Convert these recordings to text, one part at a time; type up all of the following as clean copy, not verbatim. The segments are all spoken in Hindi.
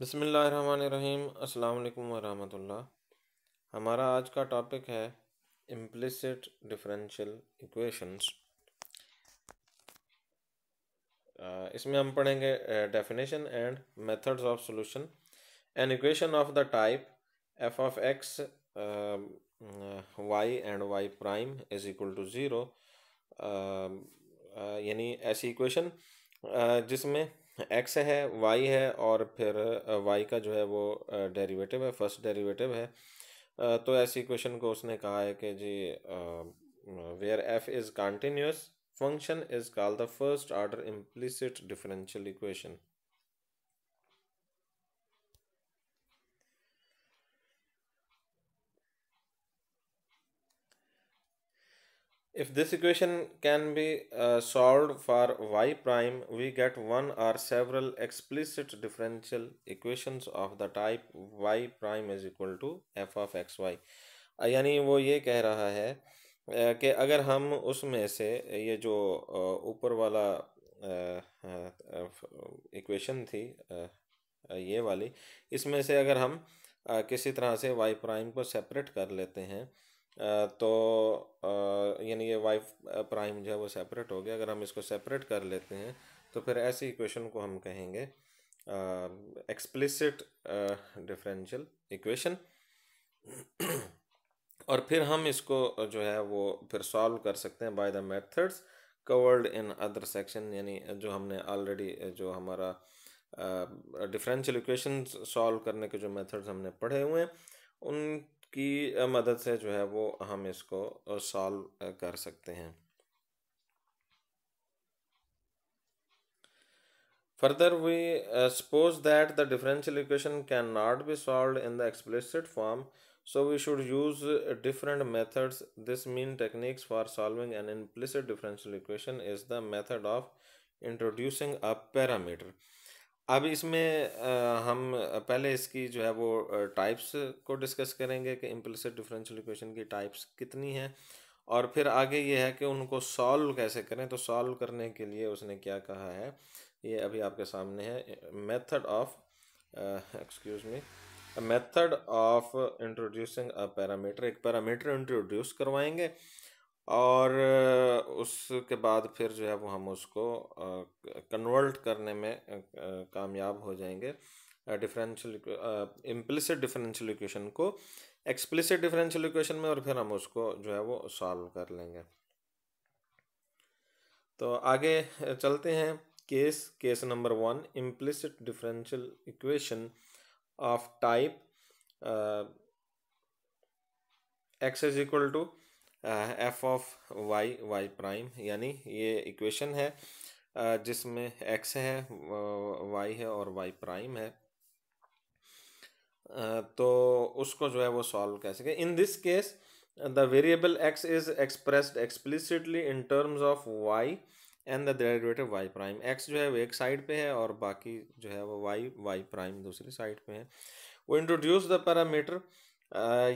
बिस्मिल्लाहिर्रहमानिर्रहीम। अस्सलाम वालेकुम वरहमतुल्लाह। हमारा आज का टॉपिक है इम्प्लिसिट डिफरेंशियल इक्वेशंस। इसमें हम पढ़ेंगे definition and methods of solution. An equation of the type f of x y and y prime is equal to zero, यानी ऐसी इक्वेशन जिसमें एक्स है, वाई है और फिर वाई का जो है वो डेरिवेटिव है, फर्स्ट डेरिवेटिव है। तो ऐसी इक्वेशन को उसने कहा है कि जी where f is continuous function is called the first order implicit differential equation. If this equation can be solved for y prime, we get one or several explicit differential equations of the type y prime is equal to f of x y। यानी वो ये कह रहा है कि अगर हम उसमें से ये जो ऊपर वाला इक्वेशन थी, ये वाली, इसमें से अगर हम किसी तरह से y प्राइम को सेपरेट कर लेते हैं तो यानी ये y प्राइम जो है वो सेपरेट हो गया। अगर हम इसको सेपरेट कर लेते हैं तो फिर ऐसी इक्वेशन को हम कहेंगे एक्सप्लिसिट डिफरेंशियल इक्वेशन। और फिर हम इसको जो है वो फिर सॉल्व कर सकते हैं by the methods covered in other section, यानी जो हमने ऑलरेडी जो हमारा डिफरेंशियल इक्वेशन सॉल्व करने के जो मेथड्स हमने पढ़े हुए हैं उनकी मदद से जो है वो हम इसको सॉल्व कर सकते हैं। Further, we suppose that the differential equation cannot be solved in the explicit form, so we should use different methods. This mean techniques for solving an implicit differential equation is the method of introducing a parameter। अब इसमें हम पहले इसकी जो है वो टाइप्स को डिस्कस करेंगे कि इम्प्लिसिट डिफरेंशियल इक्वेशन की टाइप्स कितनी हैं, और फिर आगे ये है कि उनको सॉल्व कैसे करें। तो सॉल्व करने के लिए उसने क्या कहा है ये अभी आपके सामने है। Method of excuse me method of introducing a parameter. एक पैरामीटर इंट्रोड्यूस करवाएंगे और उसके बाद फिर जो है वो हम उसको कन्वर्ट करने में कामयाब हो जाएंगे। डिफरेंशियल इम्प्लिसिट डिफरेंशियल इक्वेशन को एक्सप्लिसिट डिफरेंशियल इक्वेशन में, और फिर हम उसको जो है वो सॉल्व कर लेंगे। तो आगे चलते हैं। Case number 1, implicit differential equation of type x is equal to f of y y prime. यानी ये इक्वेशन है जिसमें एक्स है, वाई है और वाई प्राइम है। तो उसको जो है वो सॉल्व कैसे। In this case the variable x is expressed explicitly in terms of y and the derivative y prime. X जो है वो एक साइड पे है और बाकी जो है वो वाई वाई प्राइम दूसरी साइड पे है। वो इंट्रोड्यूस द पैरामीटर,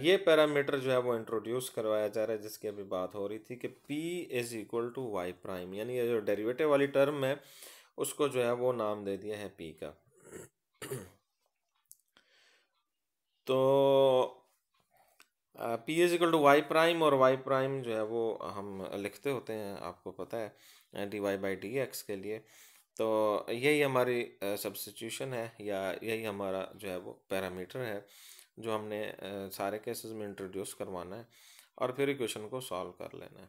ये पैरामीटर जो है वो इंट्रोड्यूस करवाया जा रहा है जिसकी अभी बात हो रही थी कि p is equal to y prime, यानी ये जो डेरिवेटिव वाली टर्म है उसको जो है वो नाम दे दिया है p का। तो p is equal to y prime, और वाई प्राइम जो है वो हम लिखते होते हैं, आपको पता है, dy बाई डी एक्स के लिए। तो यही हमारी सब्स्टिट्यूशन है, या यही हमारा जो है वो पैरामीटर है जो हमने सारे केसेस में इंट्रोड्यूस करवाना है और फिर इक्वेशन को सॉल्व कर लेना है।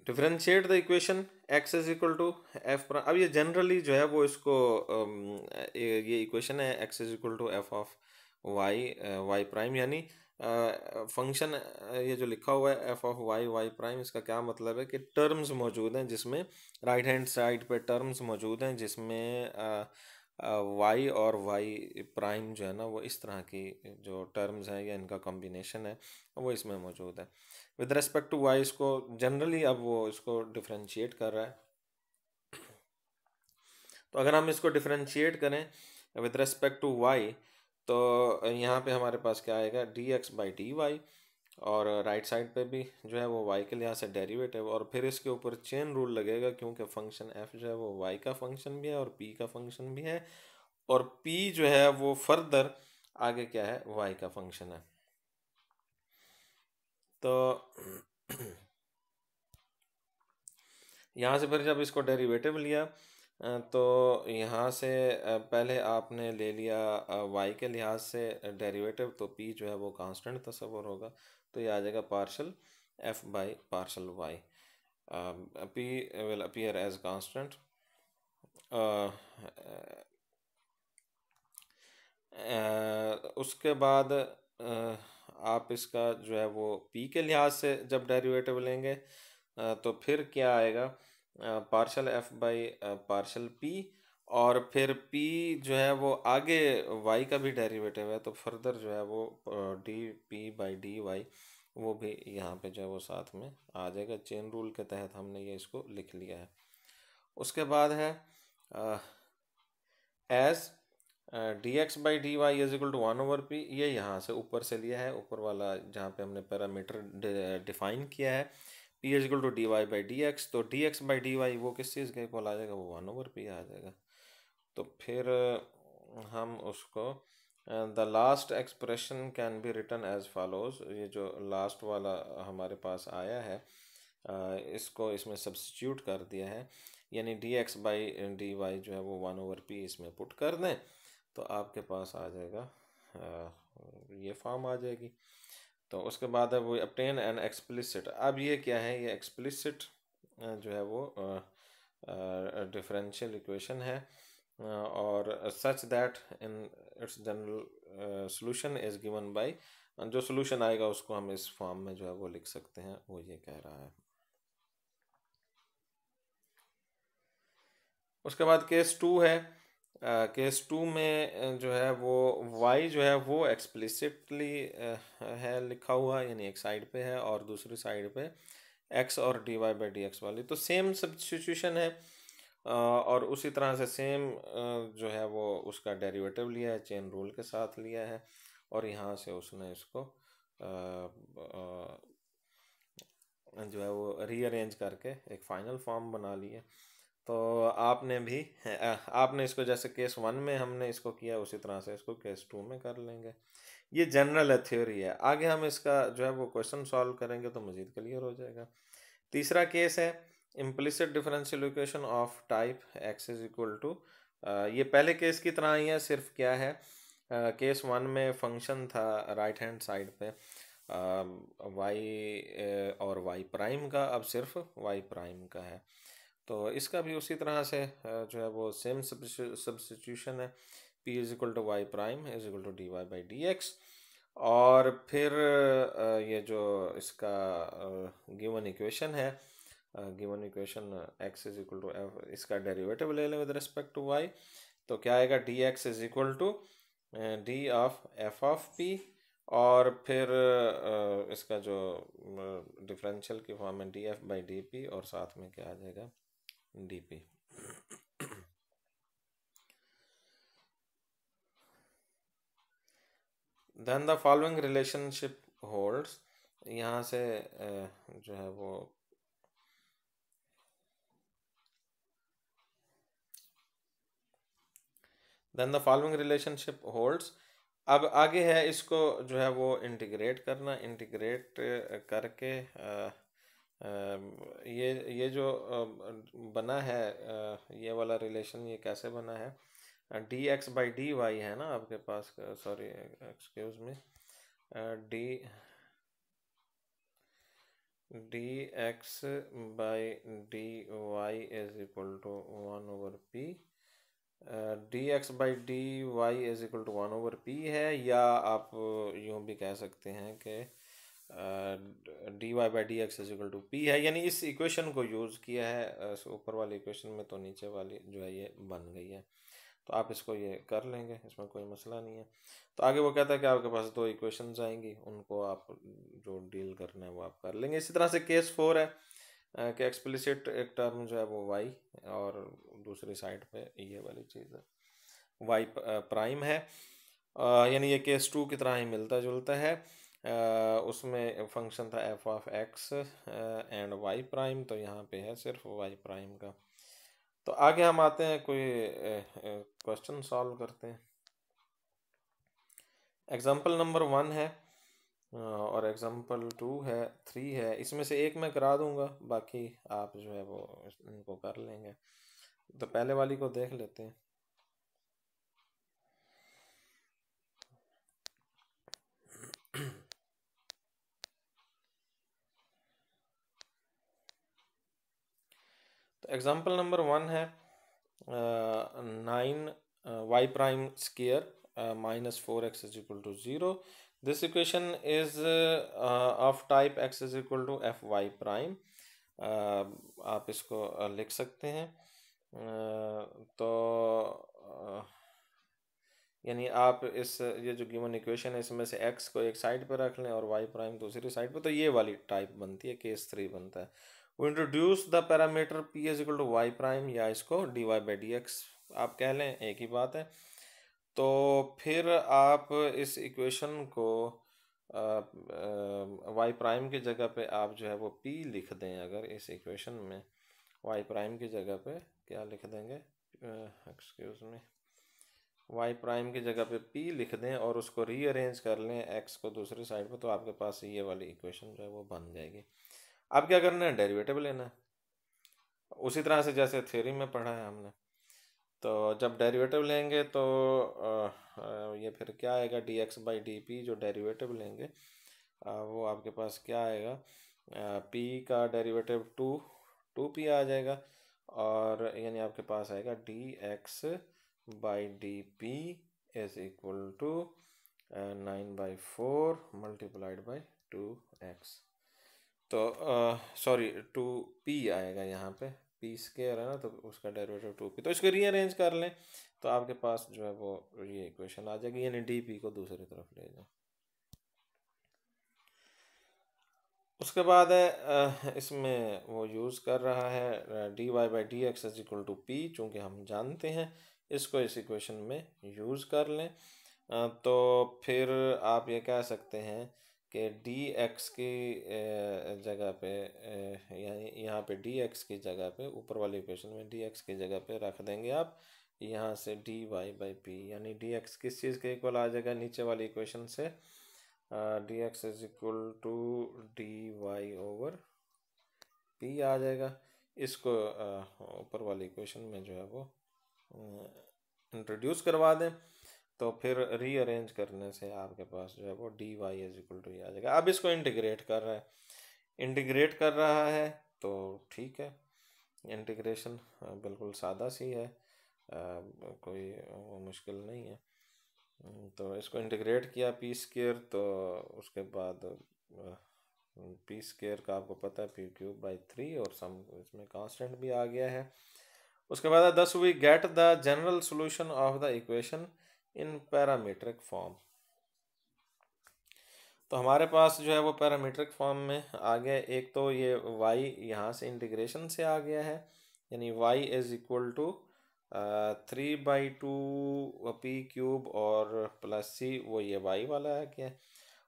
Differentiate the equation x is equal to f prime. अब ये जनरली जो है वो इसको ये इक्वेशन है x is equal to f of y y prime, यानी फंक्शन ये जो लिखा हुआ है f of y y prime, इसका क्या मतलब है कि टर्म्स मौजूद हैं जिसमें राइट हैंड साइड पे टर्म्स मौजूद हैं जिसमें वाई और वाई प्राइम जो है ना वो इस तरह की जो टर्म्स हैं या इनका कॉम्बिनेशन है वो इसमें मौजूद है। विद रेस्पेक्ट टू वाई इसको जनरली अब वो इसको डिफरेंशिएट कर रहा है। तो अगर हम इसको डिफरेंशिएट करें विद रेस्पेक्ट टू वाई तो यहाँ पे हमारे पास क्या आएगा d x by d y, और राइट साइड पे भी जो है वो y के लिहाज से डेरिवेटिव, और फिर इसके ऊपर चेन रूल लगेगा क्योंकि फंक्शन f जो है वो y का फंक्शन भी है और p का फंक्शन भी है, और p जो है वो फर्दर आगे क्या है, y का फंक्शन है। तो यहाँ से फिर जब इसको डेरिवेटिव लिया तो यहाँ से पहले आपने ले लिया y के लिहाज से डेरिवेटिव, तो p जो है वो कांस्टेंट तस्वर होगा, तो ये आ जाएगा partial f by partial y। p will appear as constant। उसके बाद आप इसका जो है वो p के लिहाज से जब डेरिवेटिव लेंगे तो फिर क्या आएगा, partial f by partial p, और फिर p जो है वो आगे y का भी डेरिवेटिव है, तो फर्दर जो है वो d p by d y वो भी यहाँ पे जो है वो साथ में आ जाएगा। चेन रूल के तहत हमने ये इसको लिख लिया है। उसके बाद है as d x by d y is equal to 1/p, ये यहाँ से ऊपर से लिया है, ऊपर वाला जहाँ पे हमने पैरामीटर डिफाइन किया है, p is equal to d y by d x, तो d x by d y वो किस चीज़ के इक्वल आ जाएगा, वो 1/p आ जाएगा। तो फिर हम उसको the last expression can be written as follows, ये जो लास्ट वाला हमारे पास आया है इसको इसमें सब्स्टिट्यूट कर दिया है, यानी d x by d y जो है वो 1/p इसमें पुट कर दें तो आपके पास आ जाएगा ये फॉर्म आ जाएगी। तो उसके बाद है वो obtain एन एक्सप्लिसिट, अब ये क्या है, ये एक्सप्लिसिट जो है वो डिफरेंशियल इक्वेशन है, और such that in its general solution is given by, जो सॉल्यूशन आएगा उसको हम इस फॉर्म में जो है वो लिख सकते हैं, वो ये कह रहा है। उसके बाद केस 2 है। केस 2 में जो है वो y जो है वो एक्सप्लिसिटली है लिखा हुआ, यानी एक साइड पे है और दूसरी साइड पे x और dy बाई डी एक्स वाली, तो सेम सब्स्टिट्यूशन है और उसी तरह से सेम जो है वो उसका डेरिवेटिव लिया है, चेन रूल के साथ लिया है, और यहाँ से उसने इसको जो है वो रीअरेंज करके एक फाइनल फॉर्म बना ली है। तो आपने भी आपने इसको जैसे केस 1 में हमने इसको किया उसी तरह से इसको केस 2 में कर लेंगे। ये जनरल है, थ्योरी है, आगे हम इसका जो है वो क्वेश्चन सॉल्व करेंगे तो मज़ीद क्लियर हो जाएगा। तीसरा केस है implicit differential equation of type x is equal to, ये पहले केस की तरह ही है, सिर्फ क्या है केस 1 में फंक्शन था राइट हैंड साइड पे y और y प्राइम का, अब सिर्फ y प्राइम का है, तो इसका भी उसी तरह से जो है वो सेम सब्स्टिट्यूशन है, p is equal to y prime is equal to d y by d x, और फिर ये जो इसका गिवन इक्वेशन है, given equation x is equal to f, इसका डेरिवेटिव ले लें विद रिस्पेक्ट टू y, तो क्या आएगा d x is equal to d of f of p, और फिर इसका जो डिफरेंशियल की फॉर्म है d f by d P, और साथ में क्या आ जाएगा d p. Then the following relationship holds, यहाँ से जो है वो then the following relationship holds, अब आगे है इसको जो है वो इंटीग्रेट करना, इंटीग्रेट करके ये जो बना है ये वाला रिलेशन, ये कैसे बना है, d x by d y है ना आपके पास, sorry excuse me, d d x by d y is equal to 1/p, d x by d y is equal to 1/p है, या आप यूँ भी कह सकते हैं कि d y by d x is equal to p है, यानी इस इक्वेशन को यूज़ किया है ऊपर वाली इक्वेशन में, तो नीचे वाली जो है ये बन गई है, तो आप इसको ये कर लेंगे, इसमें कोई मसला नहीं है। तो आगे वो कहता है कि आपके पास दो इक्वेशंस आएंगी, उनको आप जो डील करना है वो आप कर लेंगे। इसी तरह से केस 4 है कि एक्सप्लिसिट एक टर्म जो है वो y, और दूसरी साइड पे ये वाली चीज़ है y प्राइम है, यानी ये केस 2 की तरह ही मिलता जुलता है। उसमें फंक्शन था f of x and y prime, तो यहाँ पे है सिर्फ वाई प्राइम का। तो आगे हम आते हैं, कोई क्वेश्चन सॉल्व करते हैं। एग्जाम्पल नंबर 1 है और एग्जाम्पल 2 है, 3 है। इसमें से एक मैं करा दूंगा, बाकी आप जो है वो इनको कर लेंगे। तो पहले वाली को देख लेते हैं। तो एग्जाम्पल नंबर 1 है 9 y prime square minus 4x is equal to 0। This equation is of type x is equal to f y prime. आप इसको लिख सकते हैं। तो यानी आप इस ये जो गिवन इक्वेशन है, इसमें से x को एक साइड पर रख लें और y प्राइम दूसरी साइड पर, तो ये वाली टाइप बनती है, केस 3 बनता है। वो introduce the parameter p is equal to y prime, या इसको dy बाई डी एक्स आप कह लें, एक ही बात है। तो फिर आप इस इक्वेशन को y प्राइम की जगह पे आप जो है वो p लिख दें। अगर इस इक्वेशन में y प्राइम की जगह पे क्या लिख देंगे, एक्सक्यूज मी, y प्राइम की जगह पे p लिख दें और उसको रीअरेंज कर लें x को दूसरी साइड पर, तो आपके पास ये वाली इक्वेशन जो है वो बन जाएगी। अब क्या करना है, डेरिवेटिव लेना है, उसी तरह से जैसे थ्योरी में पढ़ा है हमने। तो जब डेरिवेटिव लेंगे तो ये फिर क्या आएगा, d x by d P. जो डेरिवेटिव लेंगे वो आपके पास क्या आएगा, p का डेरिवेटिव टू पी आ जाएगा, और यानी आपके पास आएगा d x by d p is equal to 9/4 multiplied by 2x। तो सॉरी 2p आएगा यहाँ पे, p स्क्वायर है ना, तो उसका डेरिवेटिव 2p। तो इसको रीअरेंज कर लें तो आपके पास जो है वो ये इक्वेशन आ जाएगी, यानी dp को दूसरी तरफ ले जाओ। उसके बाद है इसमें वो यूज़ कर रहा है dy by d x is equal to p, चूँकि हम जानते हैं, इसको इस इक्वेशन में यूज़ कर लें। तो फिर आप ये कह सकते हैं कि डी एक्स की जगह पे यानी यहाँ पे डी एक्स की जगह पे, ऊपर वाली इक्वेशन में डी एक्स की जगह पे रख देंगे आप यहाँ से डी वाई बाई पी, यानी डी एक्स किस चीज़ के इक्वल आ जाएगा, नीचे वाली इक्वेशन से d x is equal to d y over p आ जाएगा। इसको ऊपर वाली इक्वेशन में जो है वो इंट्रोड्यूस करवा दें, तो फिर रीअरेंज करने से आपके पास जो है वो d y is equal to आ जाएगा। अब इसको इंटीग्रेट कर रहा है, इंटीग्रेट कर रहा है तो ठीक है, इंटीग्रेशन बिल्कुल सादा सी है, कोई मुश्किल नहीं है। तो इसको इंटीग्रेट किया पी स्क्वेयर, तो उसके बाद पी स्क्वेयर का आपको पता है पी क्यूब बाई 3, और सम इसमें कांस्टेंट भी आ गया है। उसके बाद thus we get the general solution of the equation in parametric form. तो हमारे पास जो है वो पैरामीट्रिक फॉर्म में आ गया। एक तो ये y यहाँ से इंटीग्रेशन से आ गया है, यानी y is equal to 3/2 p cube और प्लस सी, वो ये y वाला है क्या,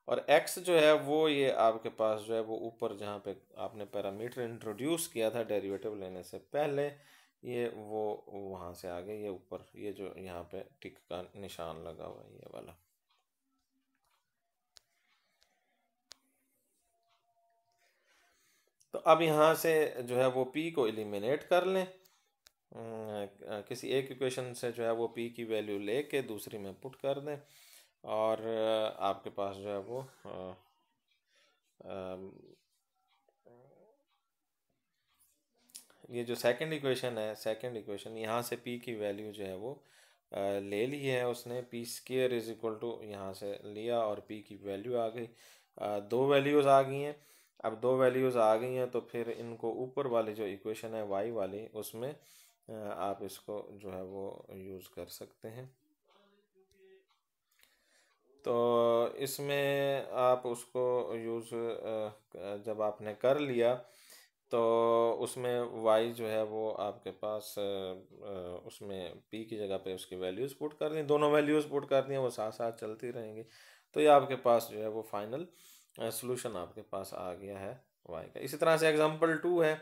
और x जो है वो ये आपके पास जो है वो ऊपर जहाँ पे आपने पैरामीटर इंट्रोड्यूस किया था डेरिवेटिव लेने से पहले, ये वो वहाँ से आ गया, ये ऊपर ये जो यहाँ पे टिक का निशान लगा हुआ है ये वाला। तो अब यहाँ से जो है वो p को एलिमिनेट कर लें, किसी एक इक्वेशन से जो है वो p की वैल्यू लेके दूसरी में पुट कर दें, और आपके पास जो है वो ये जो सेकंड इक्वेशन है, सेकंड इक्वेशन यहाँ से p की वैल्यू जो है वो ले ली है उसने, p square is equal to यहाँ से लिया और p की वैल्यू आ गई, दो वैल्यूज़ आ गई हैं। अब दो वैल्यूज़ आ गई हैं तो फिर इनको ऊपर वाली जो इक्वेशन है y वाली, उसमें आप इसको जो है वो यूज़ कर सकते हैं। तो इसमें आप उसको यूज़ जब आपने कर लिया तो उसमें y जो है वो आपके पास उसमें p की जगह पे उसकी वैल्यूज़ पुट कर दी, दोनों वैल्यूज़ पुट कर दी, वो साथ साथ चलती रहेंगी। तो ये आपके पास जो है वो फाइनल सोल्यूशन आपके पास आ गया है y का। इसी तरह से एग्जांपल 2 है,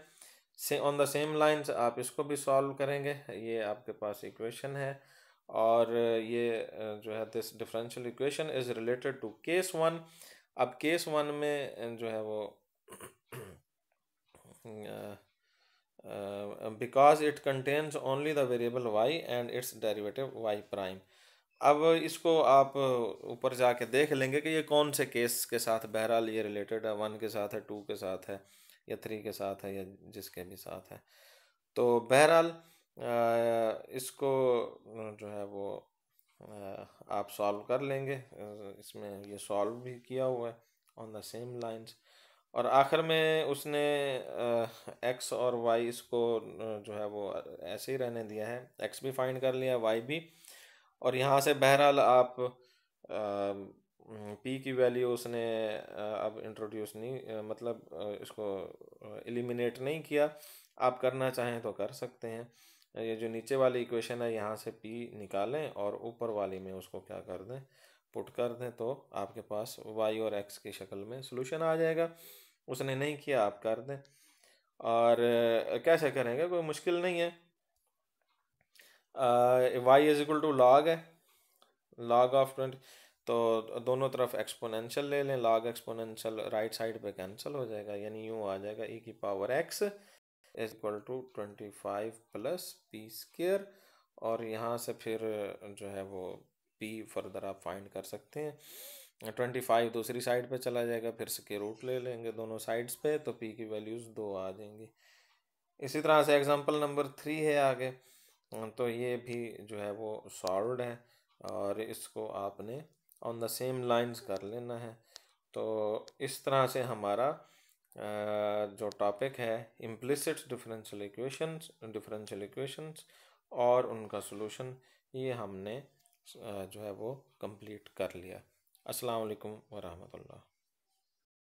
से ऑन द सेम लाइंस आप इसको भी सॉल्व करेंगे। ये आपके पास इक्वेशन है और ये जो है this differential equation is related to case 1। अब केस 1 में जो है वो because it contains only the variable y and its derivative y prime. अब इसको आप ऊपर जाके देख लेंगे कि ये कौन से केस के साथ बहरहाल ये रिलेटेड है, 1 के साथ है, 2 के साथ है, या 3 के साथ है, या जिसके भी साथ है। तो बहरहाल इसको जो है वो आप सॉल्व कर लेंगे। इसमें ये सॉल्व भी किया हुआ है ऑन द सेम लाइंस। और आखिर में उसने एक्स और वाई इसको जो है वो ऐसे ही रहने दिया है, एक्स भी फाइंड कर लिया, वाई भी। और यहाँ से बहरहाल आप पी की वैल्यू उसने अब इंट्रोड्यूस नहीं मतलब इसको एलिमिनेट नहीं किया। आप करना चाहें तो कर सकते हैं। ये जो नीचे वाली इक्वेशन है यहाँ से पी निकालें और ऊपर वाली में उसको क्या कर दें, पुट कर दें, तो आपके पास वाई और एक्स की शक्ल में सोल्यूशन आ जाएगा। उसने नहीं किया, आप कर दें। और कैसे करेंगे, कोई मुश्किल नहीं है। Y is equal to log है, लॉग ऑफ 20, तो दोनों तरफ एक्सपोनेंशियल ले लें। लॉग एक्सपोनेंशियल राइट साइड पे कैंसिल हो जाएगा, यानी यूँ आ जाएगा e की power x is equal to 25 plus p square. और यहाँ से फिर जो है वो p फर्दर आप फाइंड कर सकते हैं। 25 दूसरी साइड पे चला जाएगा, फिर स्क्वायर रूट ले लेंगे दोनों साइड्स पे, तो p की वैल्यूज़ 2 आ जाएंगी। इसी तरह से एग्जांपल नंबर 3 है आगे। तो ये भी जो है वो सॉल्व्ड है और इसको आपने ऑन द सेम लाइंस कर लेना है। तो इस तरह से हमारा जो टॉपिक है इम्प्लिसिट डिफरेंशियल इक्वेशंस और उनका सॉल्यूशन, ये हमने जो है वो कंप्लीट कर लिया। अस्सलाम वालेकुम वरहमतुल्लाह।